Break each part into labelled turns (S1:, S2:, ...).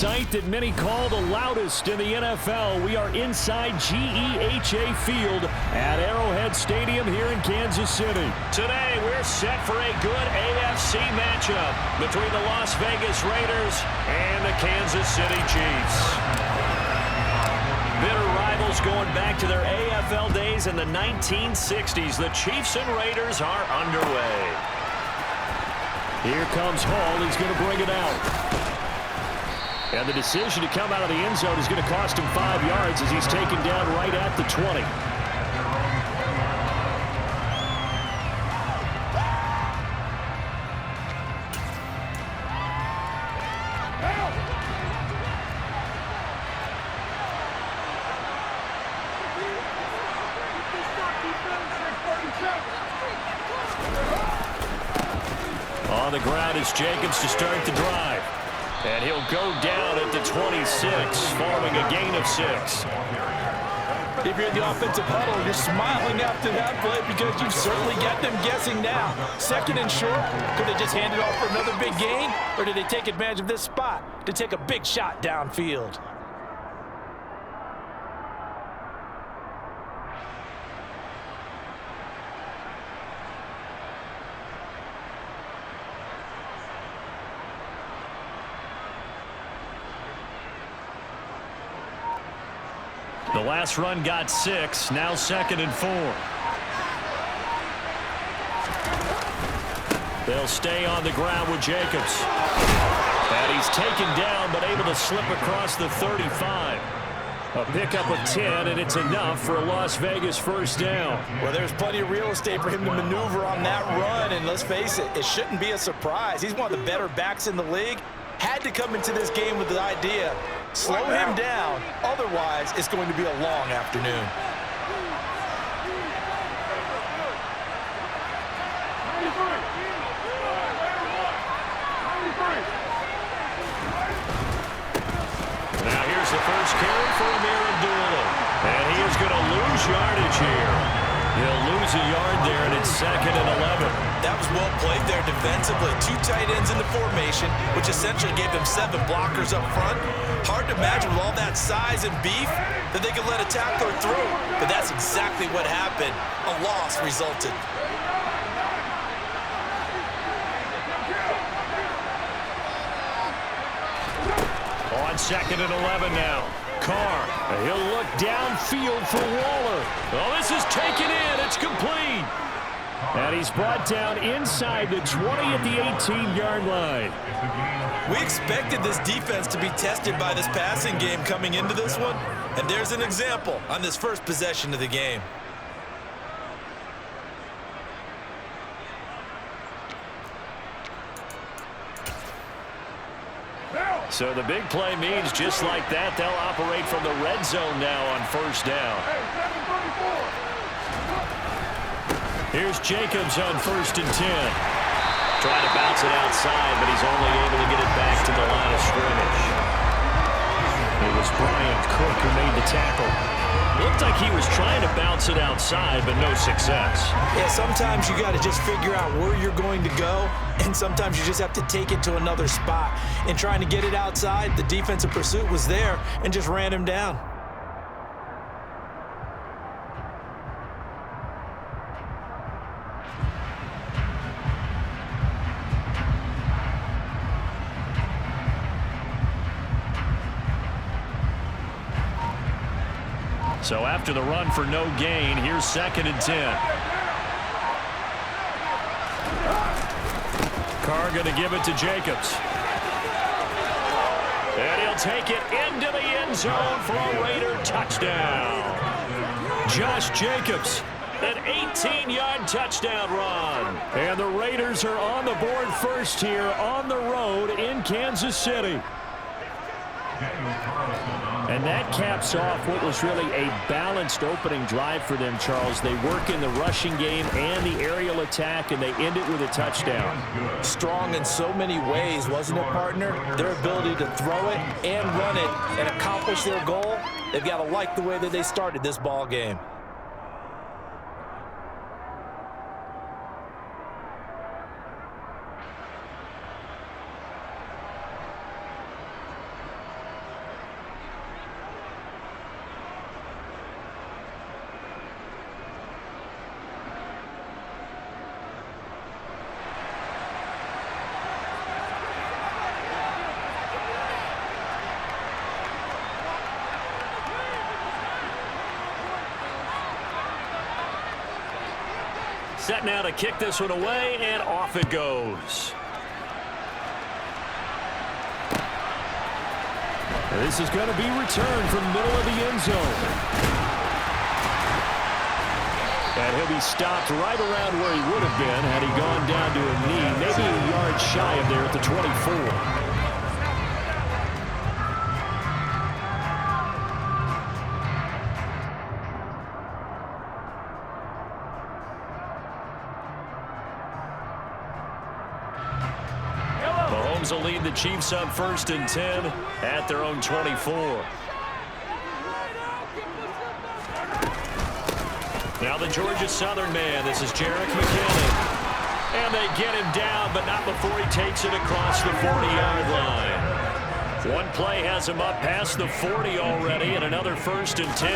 S1: sight that many call the loudest in the NFL. We are inside GEHA Field at Arrowhead Stadium here in Kansas City. Today, we're set for a good AFC matchup between the Las Vegas Raiders and the Kansas City Chiefs. Bitter rivals going back to their AFL days in the 1960s. The Chiefs and Raiders are underway. Here comes Hall. He's going to bring it out. And the decision to come out of the end zone is going to cost him 5 yards as he's taken down right at the 20. On the ground is Jacobs to start the drive. And he'll go down at the 26, forming a gain of 6.
S2: If you're in the offensive huddle, you're smiling after that play because you've certainly got them guessing now. Second and short, could they just hand it off for another big gain? Or did they take advantage of this spot to take a big shot downfield?
S1: The last run got 6, now 2nd and 4. They'll stay on the ground with Jacobs. And he's taken down, but able to slip across the 35. A pickup of 10, and it's enough for a Las Vegas first down.
S2: Well, there's plenty of real estate for him to maneuver on that run, and let's face it, it shouldn't be a surprise. He's one of the better backs in the league. Had to come into this game with the idea, slow him down, otherwise it's going to be a long afternoon.
S1: Now here's the first carry for Amir Abdullah. And he is going to lose yardage here. He'll lose a yard there, and it's 2nd and 11.
S2: That was well played there defensively. 2 tight ends in the formation, which essentially gave them 7 blockers up front. Hard to imagine with all that size and beef that they could let a tackler through. But that's exactly what happened. A loss resulted.
S1: On 2nd and 11 now. Carr, he'll look downfield for Waller. Oh, this is taken in. It's complete. And he's brought down inside the 20 at the 18-yard line.
S2: We expected this defense to be tested by this passing game coming into this one. And there's an example on this first possession of the game.
S1: So the big play means just like that, they'll operate from the red zone now on first down. Here's Jacobs on 1st and 10. Trying to bounce it outside, but he's only able to get it back to the line of scrimmage. It was Brian Cook who made the tackle. Looked like he was trying to bounce it outside, but no success.
S2: Yeah, sometimes you got to just figure out where you're going to go, and sometimes you just have to take it to another spot. And trying to get it outside, the defensive pursuit was there and just ran him down.
S1: So after the run for no gain, here's 2nd and 10. Carr going to give it to Jacobs. And he'll take it into the end zone for a Raider touchdown. Josh Jacobs, an 18-yard touchdown run. And the Raiders are on the board first here on the road in Kansas City. And that caps off what was really a balanced opening drive for them, Charles. They work in the rushing game and the aerial attack, and they end it with a touchdown.
S2: Strong in so many ways, wasn't it, partner? Their ability to throw it and run it and accomplish their goal, they've got to like the way that they started this ball game.
S1: Set now to kick this one away, and off it goes. This is going to be returned from the middle of the end zone. And he'll be stopped right around where he would have been had he gone down to a knee, maybe a yard shy of there at the 24. Mahomes will lead the Chiefs on 1st and 10 at their own 24. Now the Georgia Southern man. This is Jerick McKinnon. And they get him down, but not before he takes it across the 40-yard line. One play has him up past the 40 already, and another 1st and 10.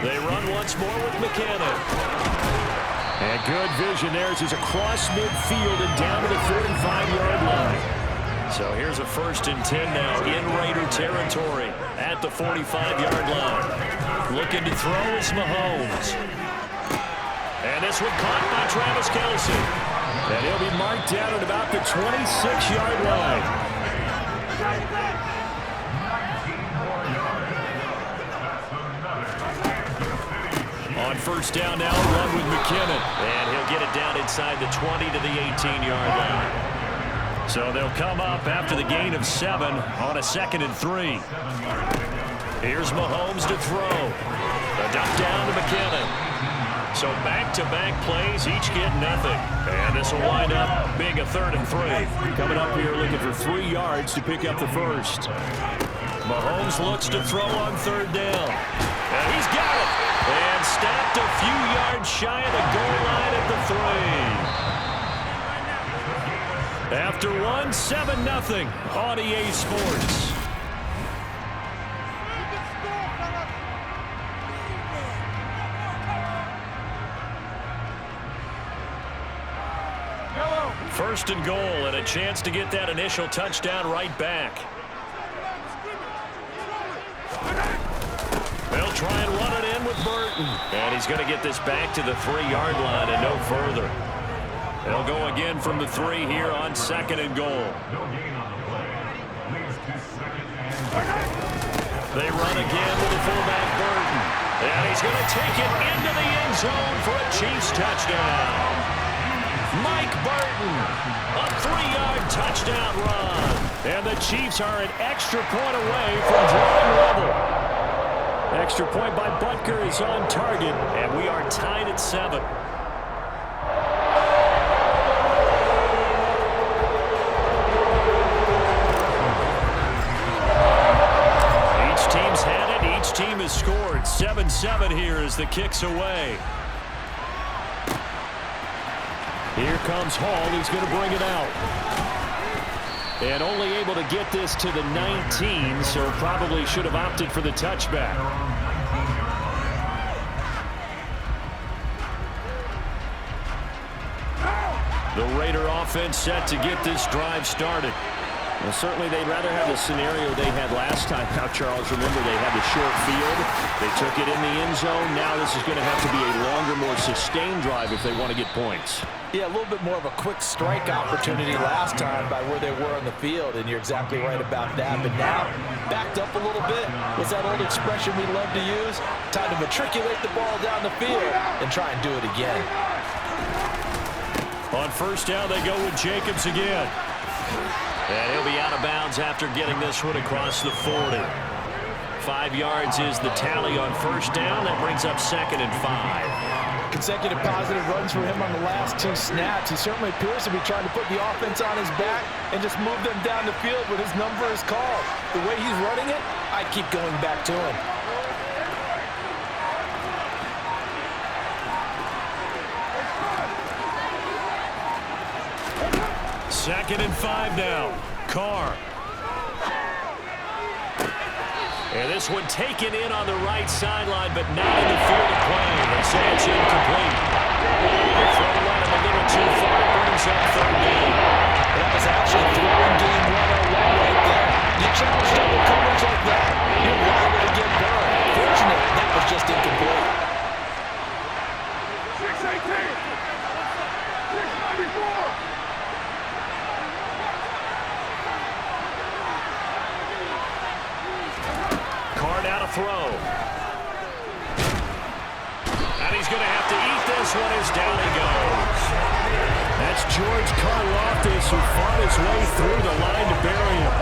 S1: They run once more with McKinnon. And good vision there as he's across midfield and down to the 45-yard line. So here's a 1st and 10 now in Raider territory at the 45-yard line. Looking to throw is Mahomes. And this one caught by Travis Kelce. And he'll be marked down at about the 26-yard line. On 1st down now, run with McKinnon. And he'll get it down inside the 20 to the 18-yard line. So they'll come up after the gain of 7 on a 2nd and 3. Here's Mahomes to throw. A dump down to McKinnon. So back-to-back plays, each get nothing. And this will wind up being a 3rd and 3. Coming up here looking for 3 yards to pick up the first. Mahomes looks to throw on 3rd down. And he's got it. And stopped a few yards shy of the goal line at the 3. After one, 7-0 on EA Sports. First and goal, and a chance to get that initial touchdown right back. They'll try and run it in with Burton. And he's going to get this back to the 3-yard line and no further. They'll go again from the 3 here on 2nd and goal. They run again with the fullback Burton. And he's going to take it into the end zone for a Chiefs touchdown. Mike Burton, a 3-yard touchdown run. And the Chiefs are an extra point away from drawing level. Extra point by Butker is on target, and we are tied at 7. Each team's had it. Each team has scored. 7-7 here as the kick's away. Here comes Hall. He's going to bring it out. And only able to get this to the 19, so probably should have opted for the touchback. The Raider offense set to get this drive started. Well, certainly they'd rather have the scenario they had last time. Now, Charles, remember they had the short field. They took it in the end zone. Now this is going to have to be a longer, more sustained drive if they want to get points.
S2: Yeah, a little bit more of a quick strike opportunity last time by where they were on the field, and you're exactly right about that. But now, backed up a little bit. What's that old expression we love to use? Time to matriculate the ball down the field and try and do it again.
S1: On 1st down, they go with Jacobs again. And he'll be out of bounds after getting this one across the 40. 5 yards is the tally on 1st down. That brings up 2nd and 5.
S2: Consecutive positive runs for him on the last 2 snaps. He certainly appears to be trying to put the offense on his back and just move them down the field when his number is called. The way he's running it, I keep going back to him.
S1: Second and 5 now. Carr. And this one taken in on the right sideline, but not in the field of play. They say it's incomplete. The throw went a little too far. Brings up 3rd down.
S2: That was actually throwing game 101 right there. You challenge double coverage like that, you're liable to get burned. Fortunate, that was just incomplete.
S3: 6-18.
S1: he's going to have to eat this one as down he goes. That's George Karlaftis, who fought his way through the line to bury him.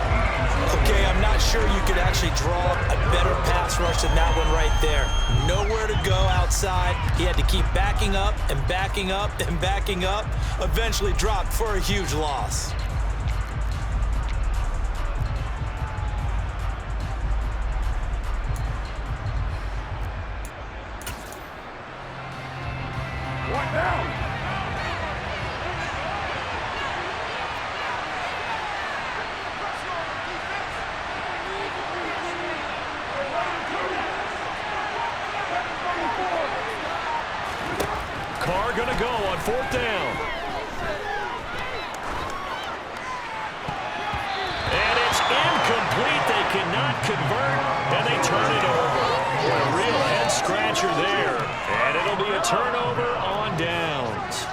S2: Okay, I'm not sure you could actually draw a better pass rush than that one right there. Nowhere to go outside. He had to keep backing up and backing up and backing up. Eventually dropped for a huge loss.
S3: What now?
S1: Carr going to go on 4th down. And it's incomplete. They cannot convert, and they turn it over. A real head-scratcher there. And it'll be a turnover on downs.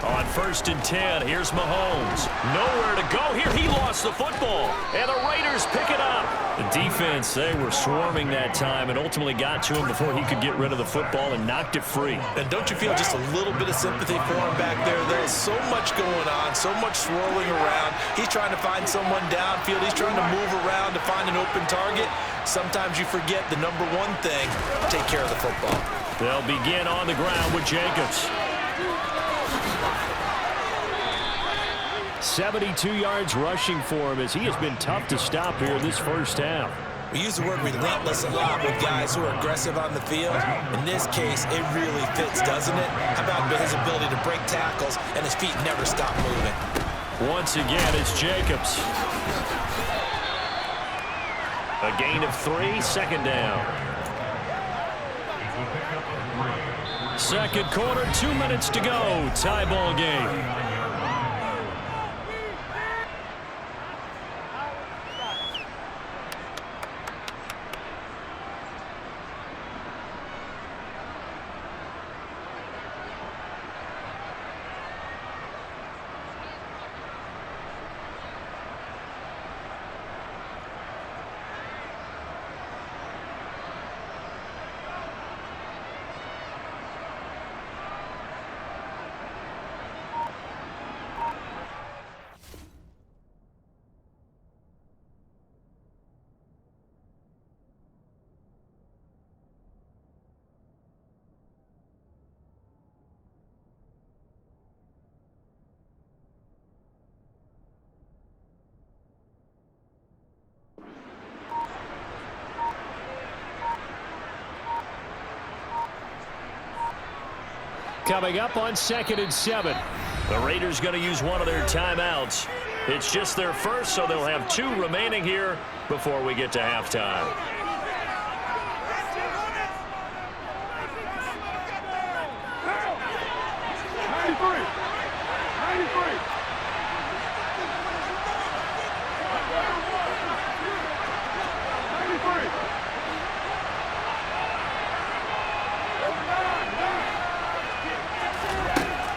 S1: On 1st and 10, here's Mahomes. Nowhere to go here. He lost the football, and the Raiders pick it up. The defense, they were swarming that time and ultimately got to him before he could get rid of the football and knocked it free.
S2: And don't you feel just a little bit of sympathy for him back there? There's so much going on, so much swirling around. He's trying to find someone downfield. He's trying to move around to find an open target. Sometimes you forget the number one thing, take care of the football.
S1: They'll begin on the ground with Jacobs. 72 yards rushing for him as he has been tough to stop here this first half.
S2: We use the word relentless a lot with guys who are aggressive on the field. In this case, it really fits, doesn't it? How about his ability to break tackles and his feet never stop moving?
S1: Once again, it's Jacobs. A gain of 3, 2nd down. Second quarter, 2 minutes to go. Tie ball game. Coming up on 2nd and 7. The Raiders going to use one of their timeouts. It's just their first, so they'll have 2 remaining here before we get to halftime.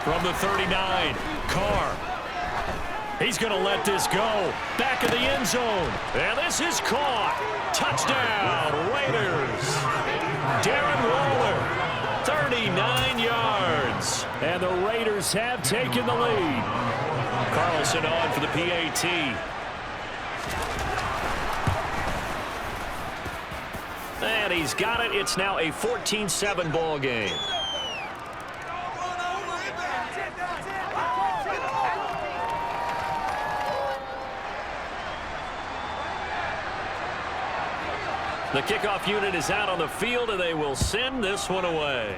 S1: From the 39, Carr. He's going to let this go. Back of the end zone. And this is caught. Touchdown, Raiders. Darren Waller, 39 yards. And the Raiders have taken the lead. Carlson on for the PAT. And he's got it. It's now a 14-7 ball game. The kickoff unit is out on the field, and they will send this one away.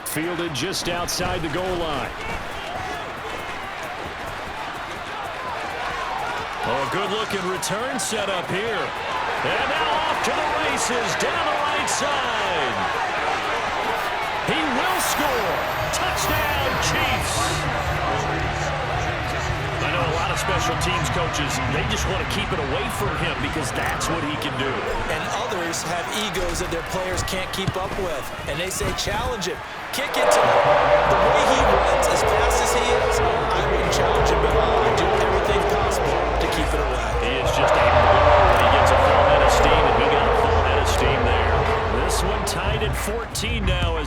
S1: Fielded just outside the goal line. Oh, good-looking return set up here. And now off to the races down the right side. He will score. Touchdown, Chiefs. I know a lot of special teams coaches, they just want to keep it away from him because that's what he can do.
S2: And others have egos that their players can't keep up with. And they say, challenge him. Kick it to him. The way he runs, as fast as he is, I wouldn't challenge him at all. I'd do everything possible to keep it away.
S1: He is just a blow when he gets a full minute.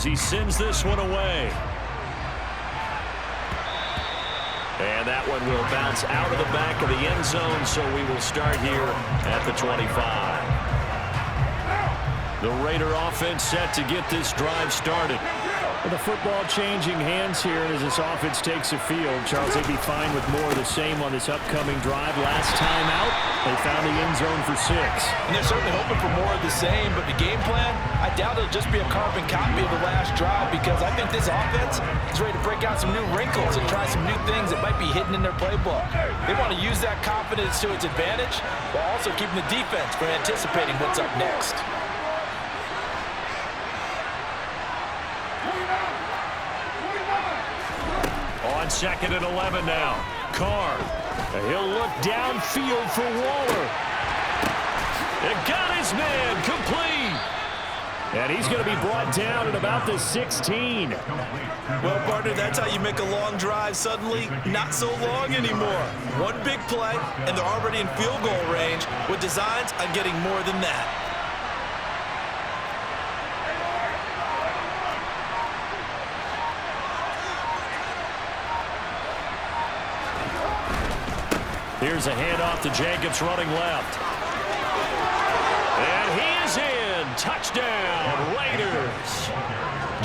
S1: as he sends this one away. And that one will bounce out of the back of the end zone, so we will start here at the 25. The Raider offense set to get this drive started.
S3: With the football changing hands here as this offense takes the field, Charles, they'd be fine with more of the same on this upcoming drive. Last time out, they found the end zone for 6.
S2: And they're certainly hoping for more of the same, but the game plan, I doubt it'll just be a carbon copy of the last drive, because I think this offense is ready to break out some new wrinkles and try some new things that might be hidden in their playbook. They want to use that confidence to its advantage while also keeping the defense from anticipating what's up next.
S1: On 2nd and 11 now. Carr. He'll look downfield for Waller. It got his man complete. And he's going to be brought down at about the 16.
S2: Well, partner, that's how you make a long drive suddenly not so long anymore. One big play, and they're already in field goal range with designs on getting more than that.
S1: Here's a handoff to Jacobs running left. And he is in. Touchdown, Raiders.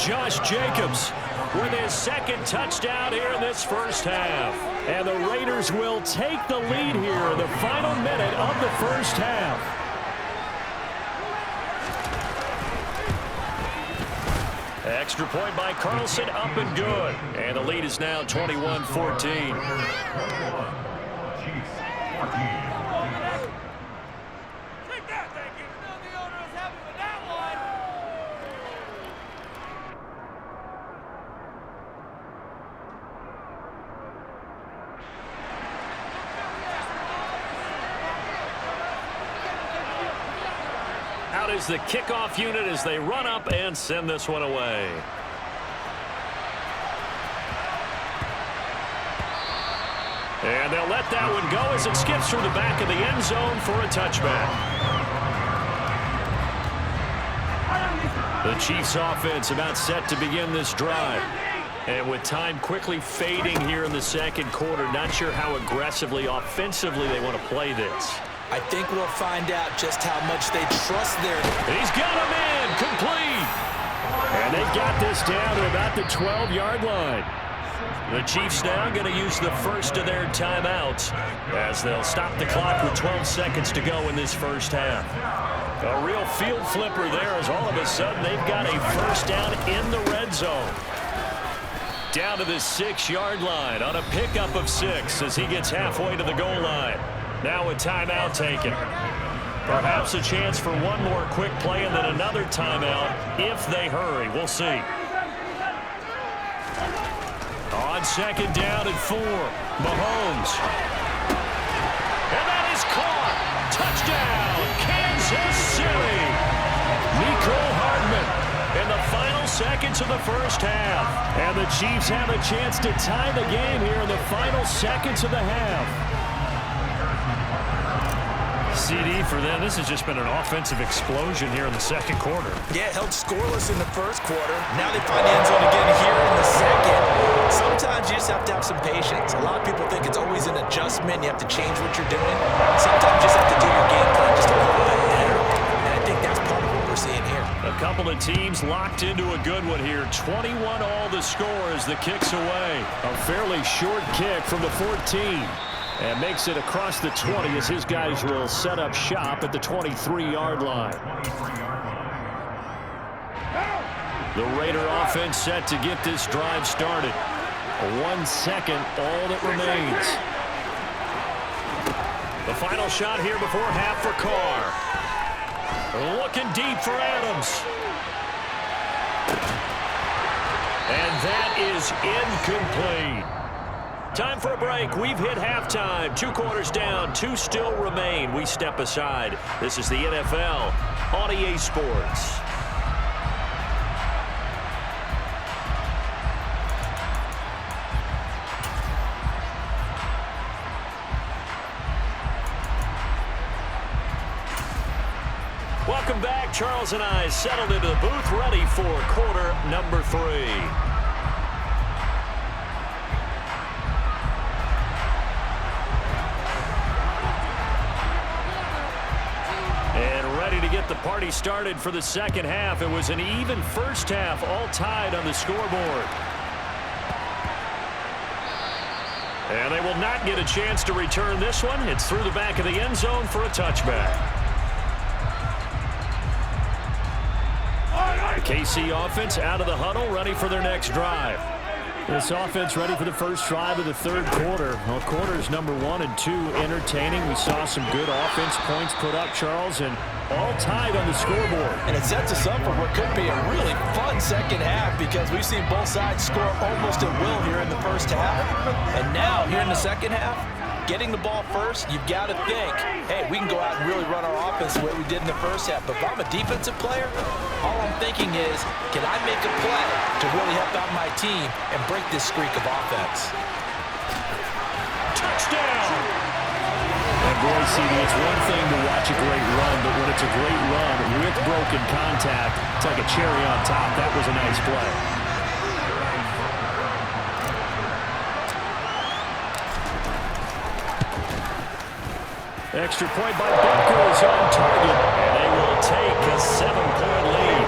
S1: Josh Jacobs with his second touchdown here in this first half. And the Raiders will take the lead here in the final minute of the first half. Extra point by Carlson, up and good. And the lead is now 21-14. Out is the kickoff unit as they run up and send this one away. And they'll let that one go as it skips through the back of the end zone for a touchback. The Chiefs offense about set to begin this drive. And with time quickly fading here in the second quarter, not sure how aggressively, offensively they want to play this.
S2: I think we'll find out just how much they trust their...
S1: He's got him in, complete. And they've got this down to about the 12-yard line. The Chiefs now going to use the first of their timeouts as they'll stop the clock with 12 seconds to go in this first half. A real field flipper there as all of a sudden they've got a first down in the red zone. Down to the 6-yard line on a pickup of 6 as he gets halfway to the goal line. Now a timeout taken. Perhaps a chance for one more quick play and then another timeout if they hurry. We'll see. On 2nd down and 4, Mahomes. And that is caught. Touchdown, Kansas City. Mecole Hardman in the final seconds of the first half. And the Chiefs have a chance to tie the game here in the final seconds of the half. CD for them. This has just been an offensive explosion here in the second quarter.
S2: Yeah, held scoreless in the first quarter. Now they find the end zone again here in the second. Sometimes you just have to have some patience. A lot of people think it's always an adjustment. You have to change what you're doing. Sometimes you just have to do your game plan just a little bit better. And I think that's part of what we're seeing here.
S1: A couple of teams locked into a good one here. 21 all the score as the kick's away. A fairly short kick from the 14. And makes it across the 20 as his guys will set up shop at the 23-yard line. The Raider offense set to get this drive started. 1 second, all that remains. The final shot here before half for Carr. Looking deep for Adams. And that is incomplete. Time for a break. We've hit halftime. 2 quarters down. 2 still remain. We step aside. This is the NFL on EA Sports. Welcome back. Charles and I settled into the booth, ready for quarter number 3. And ready to get the party started for the second half. It was an even first half, all tied on the scoreboard. And they will not get a chance to return this one. It's through the back of the end zone for a touchback. The KC offense out of the huddle, ready for their next drive. This offense ready for the first drive of the third quarter. Well, quarters number 1 and 2 entertaining. We saw some good offense points put up, Charles, and all tied on the scoreboard.
S2: And it sets us up for what could be a really fun second half because we've seen both sides score almost at will here in the first half. And now, here in the second half, getting the ball first, you've got to think, hey, we can go out and really run our offense the way we did in the first half. But if I'm a defensive player, all I'm thinking is, can I make a play to really help out my team and break this streak of offense?
S1: Touchdown!
S3: And boy, CD, it's one thing to watch a great run, but when it's a great run with broken contact, it's like a cherry on top. That was a nice play. Extra point by Butker is on target, and they will take a 7-point lead.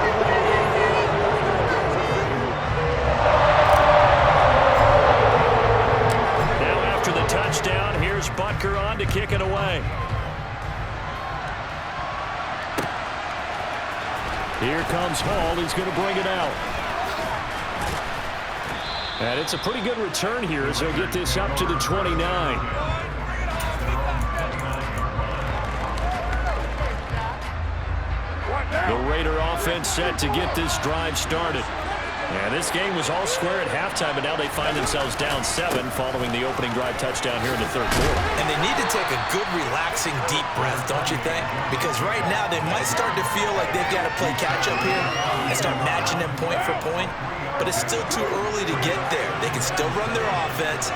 S3: Now after the touchdown, here's Butker on to kick it away. Here comes Hall. He's going to bring it out. And it's a pretty good return here as they'll get this up to the 29. The Raider offense set to get this drive started. And this game was all square at halftime, but now they find themselves down 7 following the opening drive touchdown here in the third quarter.
S2: And they need to take a good, relaxing, deep breath, don't you think? Because right now they might start to feel like they've got to play catch-up here and start matching them point for point. But it's still too early to get there. They can still run their offense.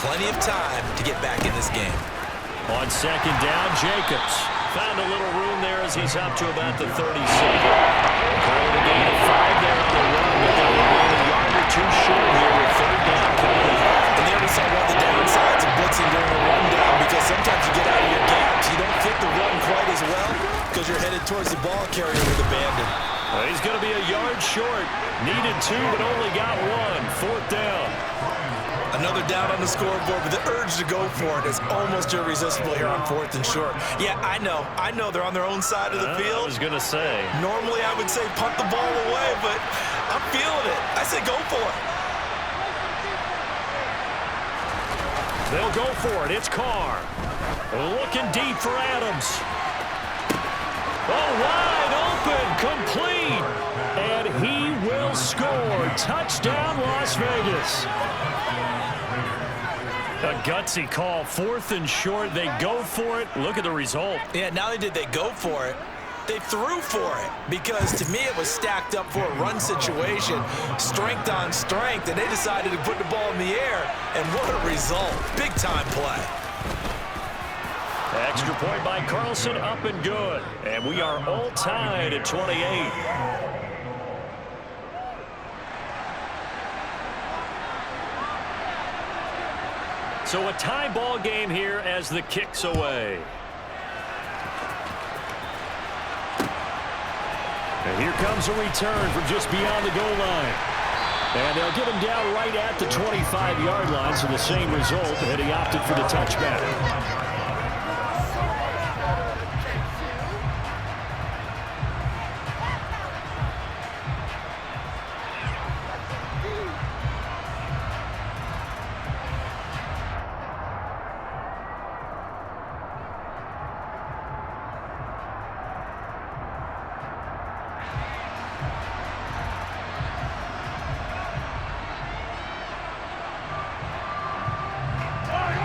S2: Plenty of time to get back in this game.
S1: On second down, Jacobs found a little room there as he's up to about the 37. Calling a gain of 5 there on the run, but they remain a yard or 2 short here with third down coming.
S2: And there we saw one of the downsides of blitzing during a rundown because sometimes you get out of your gaps. You don't fit the run quite as well because you're headed towards the ball carrier with abandon.
S1: Well, he's going to be a yard short. Needed 2, but only got 1. Fourth down.
S2: Another down on the scoreboard, but the urge to go for it is almost irresistible here on 4th and short. Yeah, I know they're on their own side of the field.
S1: I was going to say.
S2: Normally I would say punt the ball away, but I'm feeling it. I say go for it.
S1: They'll go for it. It's Carr. Looking deep for Adams. Oh, wide open, complete. And he will score. Touchdown, Las Vegas. A gutsy call, 4th and short. They go for it. Look at the result.
S2: Yeah, not only did they go for it, they threw for it because to me it was stacked up for a run situation, strength on strength, and they decided to put the ball in the air, and what a result. Big-time play.
S1: Extra point by Carlson, up and good. And we are all tied at 28. So a tie ball game here as the kick's away. And here comes a return from just beyond the goal line. And they'll get him down right at the 25-yard line, so the same result, and he opted for the touchback.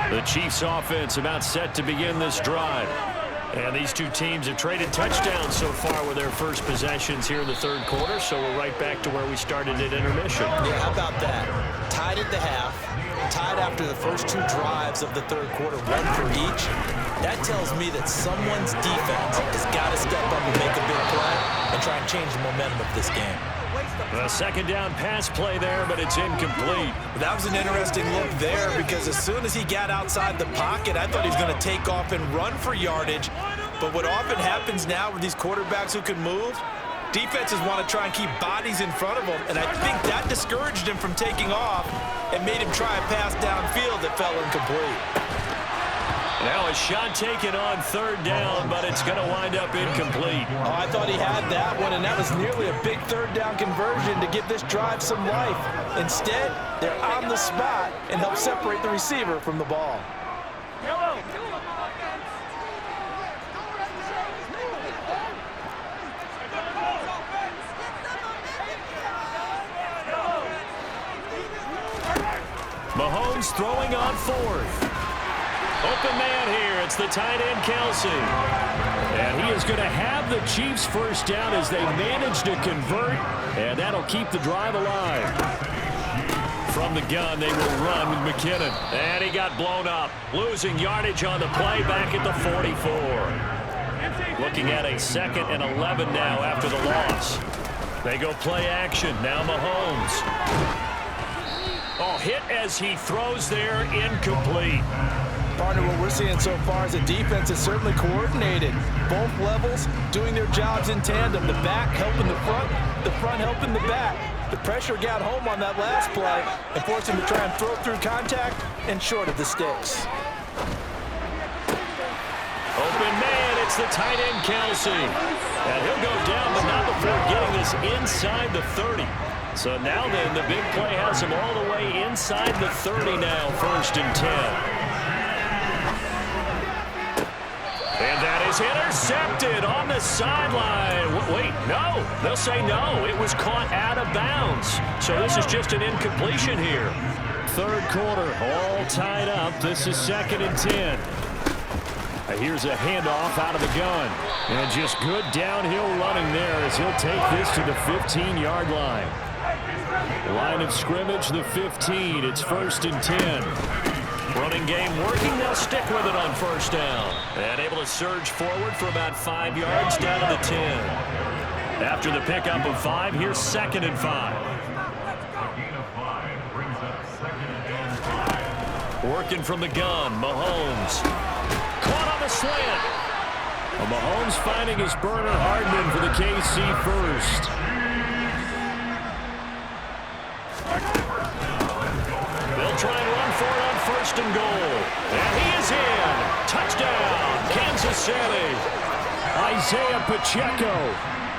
S1: The Chiefs offense about set to begin this drive. And these two teams have traded touchdowns so far with their first possessions here in the third quarter, so we're right back to where we started at intermission.
S2: Yeah, how about that? Tied at the half, tied after the first 2 drives of the third quarter, 1 for each. That tells me that someone's defense has got to step up and make a big play and try and change the momentum of this game.
S3: A second down pass play there, but it's incomplete.
S2: That was an interesting look there because as soon as he got outside the pocket, I thought he was going to take off and run for yardage. But what often happens now with these quarterbacks who can move, defenses want to try and keep bodies in front of them, and I think that discouraged him from taking off and made him try a pass downfield that fell incomplete.
S3: Now a shot taken on third down, but it's going to wind up incomplete.
S2: Oh, I thought he had that one, and that was nearly a big third down conversion to give this drive some life. Instead, they're on the spot and help separate the receiver from the ball.
S3: Mahomes throwing on fourth. Open man here. It's the tight end, Kelsey. And he is going to have the Chiefs first down as they manage to convert, and that'll keep the drive alive. From the gun, they will run with McKinnon. And he got blown up, losing yardage on the play back at the 44. Looking at a 2nd and 11 now after the loss. They go play action. Now Mahomes. Oh, hit as he throws there, incomplete.
S2: Partner, what we're seeing so far is the defense is certainly coordinated. Both levels doing their jobs in tandem. The back helping the front helping the back. The pressure got home on that last play and forced him to try and throw through contact and short of the sticks.
S3: Open man, it's the tight end, Kelsey. And he'll go down, but not before getting this inside the 30. So now then, the big play has him all the way inside the 30 now, 1st and 10. And that is intercepted on the sideline. Wait, no. They'll say no. It was caught out of bounds. So this is just an incompletion here. Third quarter, all tied up. This is 2nd and 10. Here's a handoff out of the gun. And just good downhill running there as he'll take this to the 15-yard line. Line of scrimmage, the 15. It's 1st and 10. Running game working. They'll stick with it on 1st down. And able to surge forward for about 5 yards down to the 10. After the pickup of 5, here's 2nd and 5. Working from the gun, Mahomes. Caught on the slant. Well, Mahomes finding his burner Hardman for the KC first. They'll try and run for it on 1st and goal. And he is in. Touchdown, Kansas City. Isaiah Pacheco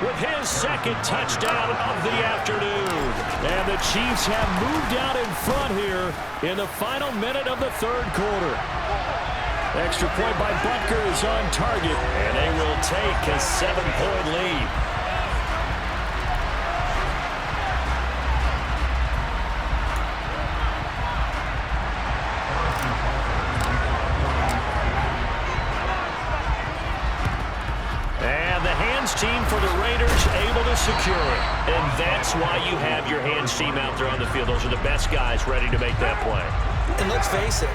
S3: with his 2nd touchdown of the afternoon. And the Chiefs have moved out in front here in the final minute of the 3rd quarter. Extra point by Butker is on target, and they will take a 7-point lead. Team for the Raiders able to secure it. And that's why you have your hands team out there on the field. Those are the best guys ready to make that play.
S2: And let's face it,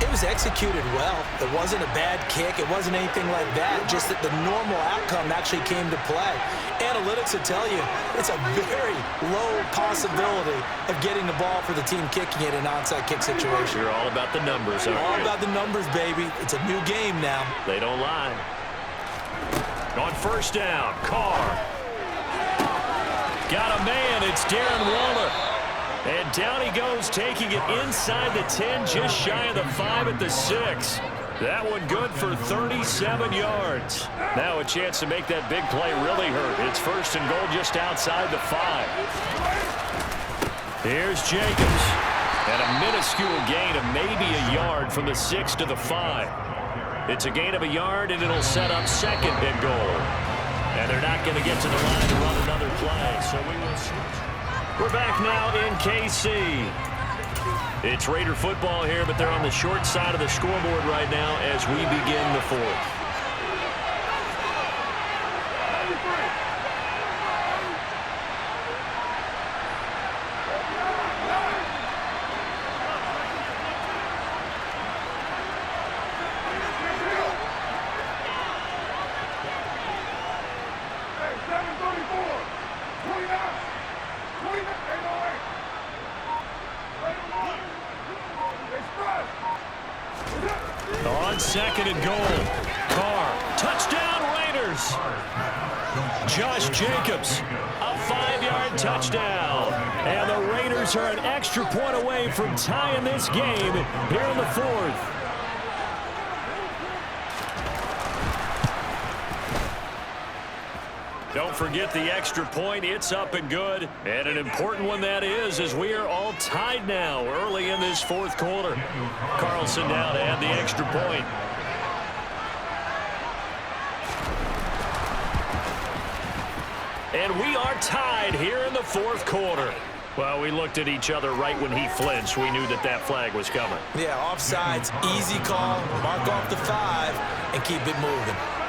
S2: it was executed well. It wasn't a bad kick. It wasn't anything like that. Just that the normal outcome actually came to play. Analytics will tell you it's a very low possibility of getting the ball for the team kicking it in an onside kick situation.
S3: You're all about the numbers, aren't you?
S2: All about the numbers, baby. It's a new game now.
S3: They don't lie. On 1st down, Carr. Got a man, it's Darren Waller. And down he goes, taking it inside the 10, just shy of the 5 at the 6. That one good for 37 yards. Now a chance to make that big play really hurt. It's 1st and goal just outside the 5. Here's Jacobs. And a minuscule gain of maybe a yard from the 6 to the 5. It's a gain of a yard, and it'll set up 2nd and goal. And they're not going to get to the line to run another play, so we will switch. We're back now in KC. It's Raider football here, but they're on the short side of the scoreboard right now as we begin the 4th. second and goal. Carr, touchdown Raiders. Josh Jacobs, a 5-yard touchdown. And the Raiders are an extra point away from tying this game here in the fourth. Don't forget the extra point. It's up and good. And an important one that is, as we are all tied now early in this fourth quarter. Carlson now to add the extra point. And we are tied here in the fourth quarter. Well, we looked at each other right when he flinched. We knew that that flag was coming.
S2: Yeah, offsides, easy call, mark off the 5, and keep it moving.